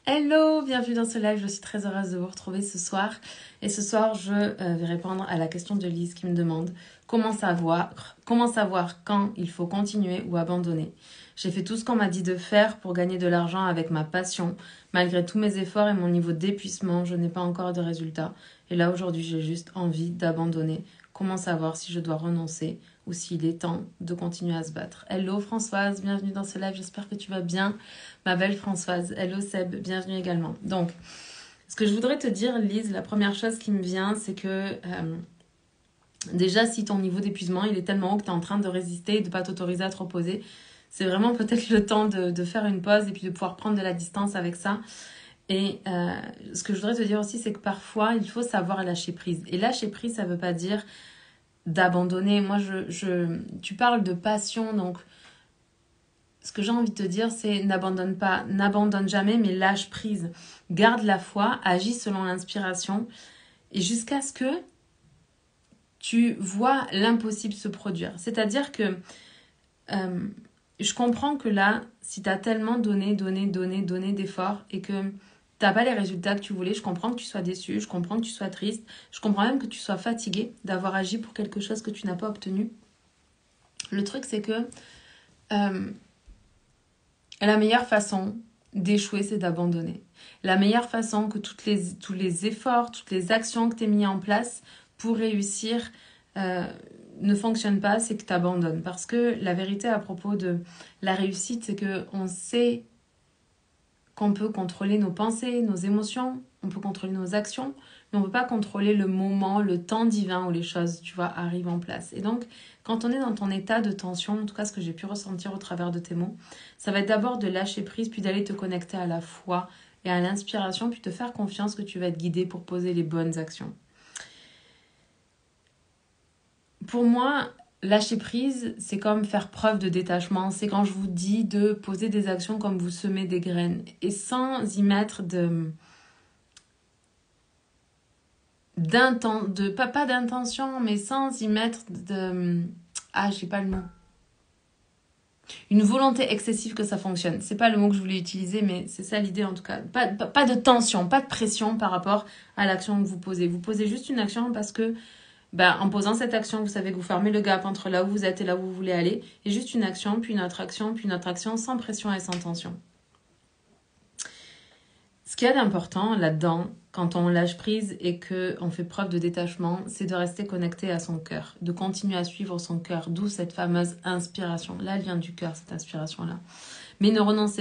Hello, bienvenue dans ce live, je suis très heureuse de vous retrouver ce soir. Et ce soir, je vais répondre à la question de Lise qui me demande comment savoir quand il faut continuer ou abandonner. J'ai fait tout ce qu'on m'a dit de faire pour gagner de l'argent avec ma passion. Malgré tous mes efforts et mon niveau d'épuisement, je n'ai pas encore de résultats. Et là, aujourd'hui, j'ai juste envie d'abandonner. Comment savoir si je dois renoncer ou s'il est temps de continuer à se battre. Hello Françoise, bienvenue dans ce live, j'espère que tu vas bien. Ma belle Françoise, hello Seb, bienvenue également. Donc, ce que je voudrais te dire, Lise, la première chose qui me vient, c'est que déjà, si ton niveau d'épuisement, il est tellement haut que tu es en train de résister et de ne pas t'autoriser à te reposer, c'est vraiment peut-être le temps de faire une pause et puis de pouvoir prendre de la distance avec ça. Et ce que je voudrais te dire aussi, c'est que parfois, il faut savoir lâcher prise. Et lâcher prise, ça ne veut pas dire d'abandonner. Moi, tu parles de passion, donc ce que j'ai envie de te dire, c'est n'abandonne pas, n'abandonne jamais, mais lâche prise. Garde la foi, agis selon l'inspiration et jusqu'à ce que tu vois l'impossible se produire. C'est-à-dire que je comprends que là, si tu as tellement donné d'efforts et que tu n'as pas les résultats que tu voulais, je comprends que tu sois déçu, je comprends que tu sois triste, je comprends même que tu sois fatigué d'avoir agi pour quelque chose que tu n'as pas obtenu. Le truc, c'est que la meilleure façon d'échouer, c'est d'abandonner. La meilleure façon que tous les efforts, toutes les actions que tu as mis en place pour réussir ne fonctionnent pas, c'est que tu abandonnes. Parce que la vérité à propos de la réussite, c'est qu'on sait qu'on peut contrôler nos pensées, nos émotions, on peut contrôler nos actions, mais on ne peut pas contrôler le moment, le temps divin où les choses, tu vois, arrivent en place. Et donc, quand on est dans ton état de tension, en tout cas ce que j'ai pu ressentir au travers de tes mots, ça va être d'abord de lâcher prise, puis d'aller te connecter à la foi et à l'inspiration, puis te faire confiance que tu vas être guidé pour poser les bonnes actions. Pour moi, lâcher prise, c'est comme faire preuve de détachement. C'est quand je vous dis de poser des actions comme vous semez des graines et sans y mettre pas d'intention, mais sans y mettre j'ai pas le mot. Une volonté excessive que ça fonctionne. C'est pas le mot que je voulais utiliser, mais c'est ça l'idée en tout cas. Pas de tension, pas de pression par rapport à l'action que vous posez. Vous posez juste une action parce que en posant cette action, vous savez que vous fermez le gap entre là où vous êtes et là où vous voulez aller. Et juste une action, puis une autre action, puis une autre action, sans pression et sans tension. Ce qu'il y a d'important là-dedans, quand on lâche prise et qu'on fait preuve de détachement, c'est de rester connecté à son cœur, de continuer à suivre son cœur, d'où cette fameuse inspiration. Là, elle vient du cœur, cette inspiration-là. Mais ne renonce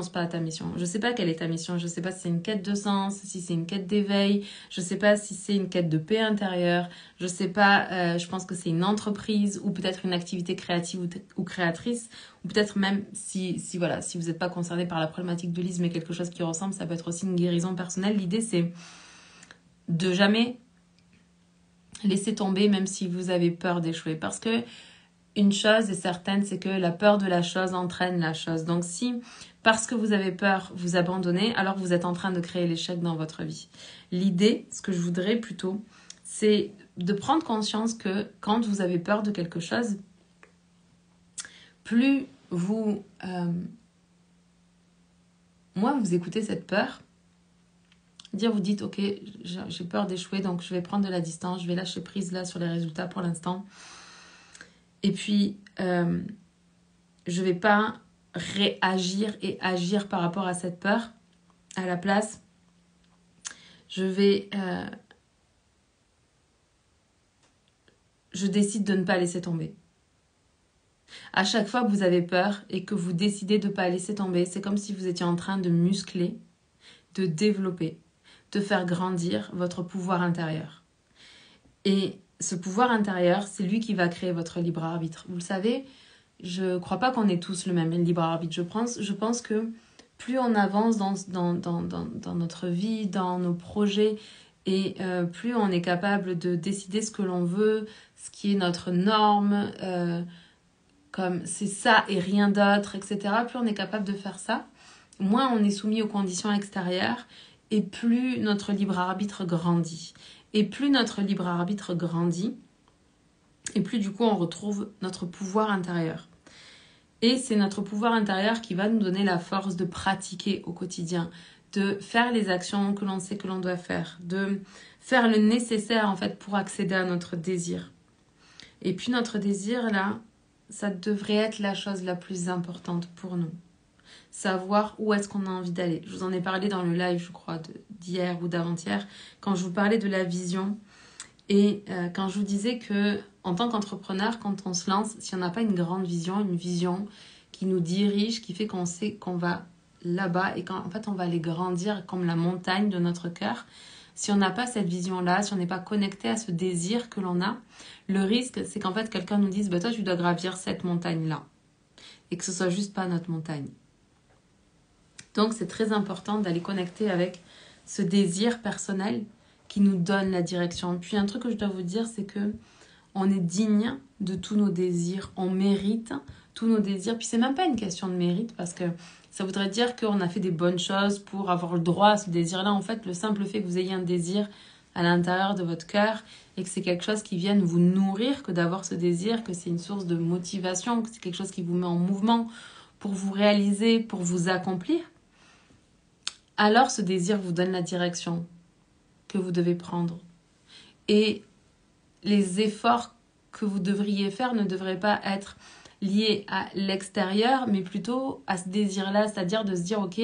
pas à ta mission. Je ne sais pas quelle est ta mission, je ne sais pas si c'est une quête de sens, si c'est une quête d'éveil, je ne sais pas si c'est une quête de paix intérieure, je ne sais pas, je pense que c'est une entreprise ou peut-être une activité créative ou créatrice, ou peut-être même si vous n'êtes pas concerné par la problématique de Lise, mais quelque chose qui ressemble, ça peut être aussi une guérison personnelle. L'idée, c'est de jamais laisser tomber même si vous avez peur d'échouer, parce que une chose est certaine, c'est que la peur de la chose entraîne la chose. Donc si, parce que vous avez peur, vous abandonnez, alors vous êtes en train de créer l'échec dans votre vie. L'idée, ce que je voudrais plutôt, c'est de prendre conscience que quand vous avez peur de quelque chose, plus vous écoutez cette peur, vous dites, ok, j'ai peur d'échouer, donc je vais prendre de la distance, je vais lâcher prise là sur les résultats pour l'instant. Et puis, je ne vais pas réagir et agir par rapport à cette peur. À la place, je décide de ne pas laisser tomber. À chaque fois que vous avez peur et que vous décidez de ne pas laisser tomber, c'est comme si vous étiez en train de muscler, de développer, de faire grandir votre pouvoir intérieur. Et ce pouvoir intérieur, c'est lui qui va créer votre libre arbitre. Vous le savez, je ne crois pas qu'on ait tous le même libre arbitre. Je pense que plus on avance dans notre vie, dans nos projets, et plus on est capable de décider ce que l'on veut, ce qui est notre norme, comme c'est ça et rien d'autre, etc. Plus on est capable de faire ça, moins on est soumis aux conditions extérieures et plus notre libre arbitre grandit. Et plus notre libre arbitre grandit, et plus du coup on retrouve notre pouvoir intérieur. Et c'est notre pouvoir intérieur qui va nous donner la force de pratiquer au quotidien, de faire les actions que l'on sait que l'on doit faire, de faire le nécessaire en fait pour accéder à notre désir. Et puis notre désir là, ça devrait être la chose la plus importante pour nous. Savoir où est-ce qu'on a envie d'aller. Je vous en ai parlé dans le live, je crois, d'hier ou d'avant-hier, quand je vous parlais de la vision. Et quand je vous disais que, en tant qu'entrepreneur, quand on se lance, si on n'a pas une grande vision, une vision qui nous dirige, qui fait qu'on sait qu'on va là-bas et qu'en fait on va aller grandir comme la montagne de notre cœur, si on n'a pas cette vision-là, si on n'est pas connecté à ce désir que l'on a, le risque, c'est qu'en fait quelqu'un nous dise bah, « toi, tu dois gravir cette montagne-là » et que ce soit juste pas notre montagne. Donc, c'est très important d'aller connecter avec ce désir personnel qui nous donne la direction. Puis, un truc que je dois vous dire, c'est que on est digne de tous nos désirs. On mérite tous nos désirs. Puis, c'est même pas une question de mérite parce que ça voudrait dire qu'on a fait des bonnes choses pour avoir le droit à ce désir-là. En fait, le simple fait que vous ayez un désir à l'intérieur de votre cœur et que c'est quelque chose qui vienne vous nourrir que d'avoir ce désir, que c'est une source de motivation, que c'est quelque chose qui vous met en mouvement pour vous réaliser, pour vous accomplir, alors ce désir vous donne la direction que vous devez prendre. Et les efforts que vous devriez faire ne devraient pas être liés à l'extérieur, mais plutôt à ce désir-là, c'est-à-dire de se dire, ok,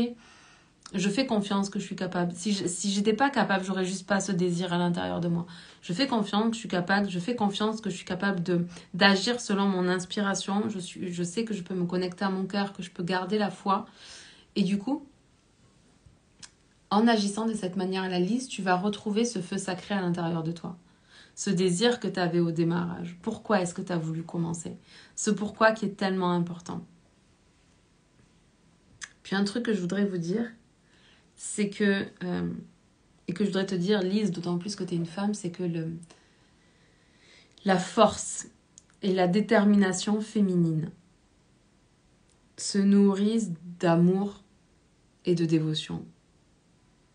je fais confiance que je suis capable. Si j'étais pas capable, j'aurais juste pas ce désir à l'intérieur de moi. Je fais confiance que je suis capable, je fais confiance que je suis capable d'agir selon mon inspiration. Je sais que je peux me connecter à mon cœur, que je peux garder la foi. Et du coup, en agissant de cette manière-là, Lise, tu vas retrouver ce feu sacré à l'intérieur de toi. Ce désir que tu avais au démarrage. Pourquoi est-ce que tu as voulu commencer? Ce pourquoi qui est tellement important. Puis un truc que je voudrais vous dire, c'est que, et que je voudrais te dire, Lise, d'autant plus que tu es une femme, c'est que la force et la détermination féminine se nourrissent d'amour et de dévotion.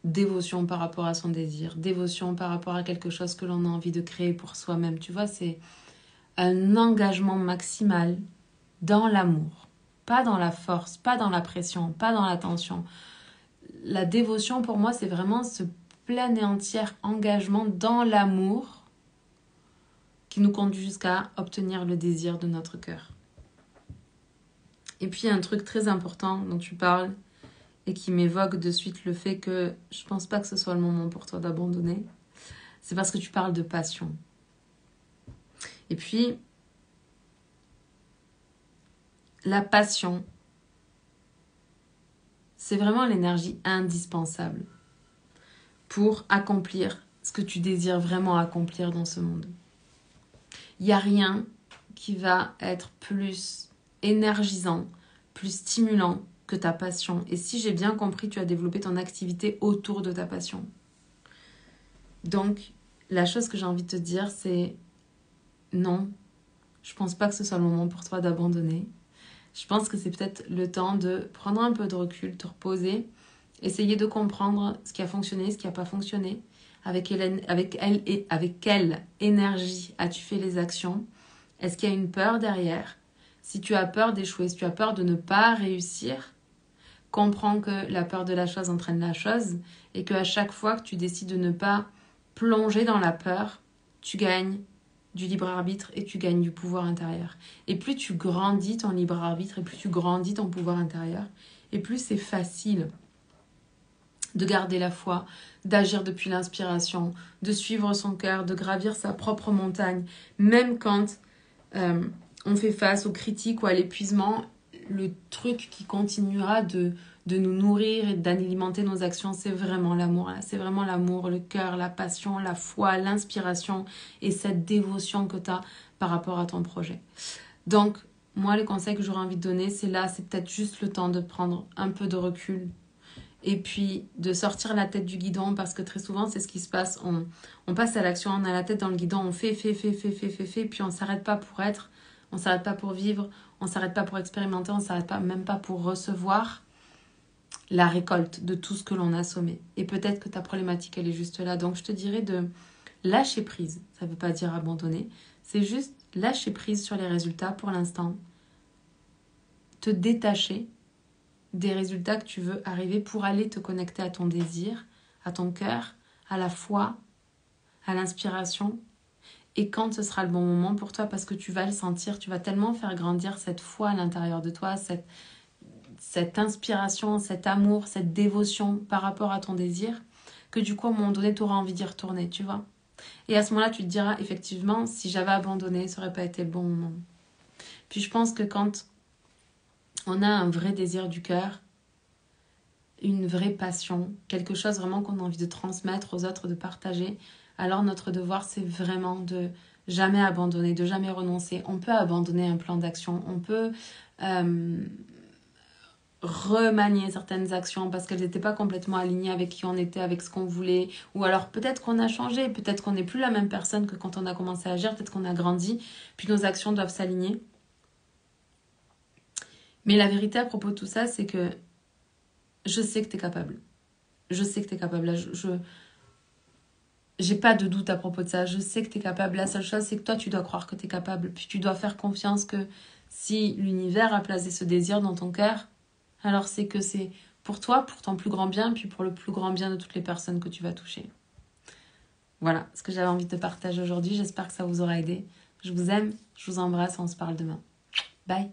Dévotion par rapport à son désir, dévotion par rapport à quelque chose que l'on a envie de créer pour soi-même. Tu vois, c'est un engagement maximal dans l'amour, pas dans la force, pas dans la pression, pas dans la tension. La dévotion, pour moi, c'est vraiment ce plein et entier engagement dans l'amour qui nous conduit jusqu'à obtenir le désir de notre cœur. Et puis, un truc très important dont tu parles, et qui m'évoque de suite le fait que je pense pas que ce soit le moment pour toi d'abandonner, c'est parce que tu parles de passion. Et puis, la passion, c'est vraiment l'énergie indispensable pour accomplir ce que tu désires vraiment accomplir dans ce monde. Il n'y a rien qui va être plus énergisant, plus stimulant que ta passion. Et si j'ai bien compris, tu as développé ton activité autour de ta passion. Donc, la chose que j'ai envie de te dire, c'est non, je pense pas que ce soit le moment pour toi d'abandonner. Je pense que c'est peut-être le temps de prendre un peu de recul, te reposer, essayer de comprendre ce qui a fonctionné, ce qui n'a pas fonctionné, avec quelle énergie as-tu fait les actions, est-ce qu'il y a une peur derrière? Si tu as peur d'échouer, si tu as peur de ne pas réussir, comprends que la peur de la chose entraîne la chose et qu'à chaque fois que tu décides de ne pas plonger dans la peur, tu gagnes du libre arbitre et tu gagnes du pouvoir intérieur. Et plus tu grandis ton libre arbitre et plus tu grandis ton pouvoir intérieur, et plus c'est facile de garder la foi, d'agir depuis l'inspiration, de suivre son cœur, de gravir sa propre montagne, même quand on fait face aux critiques ou à l'épuisement. Le truc qui continuera de nous nourrir et d'alimenter nos actions, c'est vraiment l'amour. C'est vraiment l'amour, le cœur, la passion, la foi, l'inspiration et cette dévotion que tu as par rapport à ton projet. Donc, moi, les conseils que j'aurais envie de donner, c'est peut-être juste le temps de prendre un peu de recul et puis de sortir la tête du guidon, parce que très souvent, c'est ce qui se passe. On passe à l'action, on a la tête dans le guidon, on fait, puis on ne s'arrête pas pour être, on ne s'arrête pas pour vivre, on ne s'arrête pas pour expérimenter, on ne s'arrête pas, même pas pour recevoir la récolte de tout ce que l'on a semé. Et peut-être que ta problématique, elle est juste là. Donc, je te dirais de lâcher prise. Ça ne veut pas dire abandonner. C'est juste lâcher prise sur les résultats pour l'instant. te détacher des résultats que tu veux arriver pour aller te connecter à ton désir, à ton cœur, à la foi, à l'inspiration. Et quand ce sera le bon moment pour toi, parce que tu vas le sentir, tu vas tellement faire grandir cette foi à l'intérieur de toi, cette inspiration, cet amour, cette dévotion par rapport à ton désir, que du coup, à un moment donné, tu auras envie d'y retourner, tu vois. Et à ce moment-là, tu te diras, effectivement, si j'avais abandonné, ça n'aurait pas été le bon moment. Puis je pense que quand on a un vrai désir du cœur, une vraie passion, quelque chose vraiment qu'on a envie de transmettre aux autres, de partager, alors notre devoir, c'est vraiment de jamais abandonner, de jamais renoncer. On peut abandonner un plan d'action, on peut remanier certaines actions parce qu'elles n'étaient pas complètement alignées avec qui on était, avec ce qu'on voulait, ou alors peut-être qu'on a changé, peut-être qu'on n'est plus la même personne que quand on a commencé à agir, peut-être qu'on a grandi, puis nos actions doivent s'aligner. Mais la vérité à propos de tout ça, c'est que je sais que tu es capable. Je sais que tu es capable. Là, j'ai pas de doute à propos de ça. Je sais que tu es capable. La seule chose, c'est que toi, tu dois croire que tu es capable. Puis tu dois faire confiance que si l'univers a placé ce désir dans ton cœur, alors c'est que c'est pour toi, pour ton plus grand bien, puis pour le plus grand bien de toutes les personnes que tu vas toucher. Voilà ce que j'avais envie de te partager aujourd'hui. J'espère que ça vous aura aidé. Je vous aime, je vous embrasse, on se parle demain. Bye.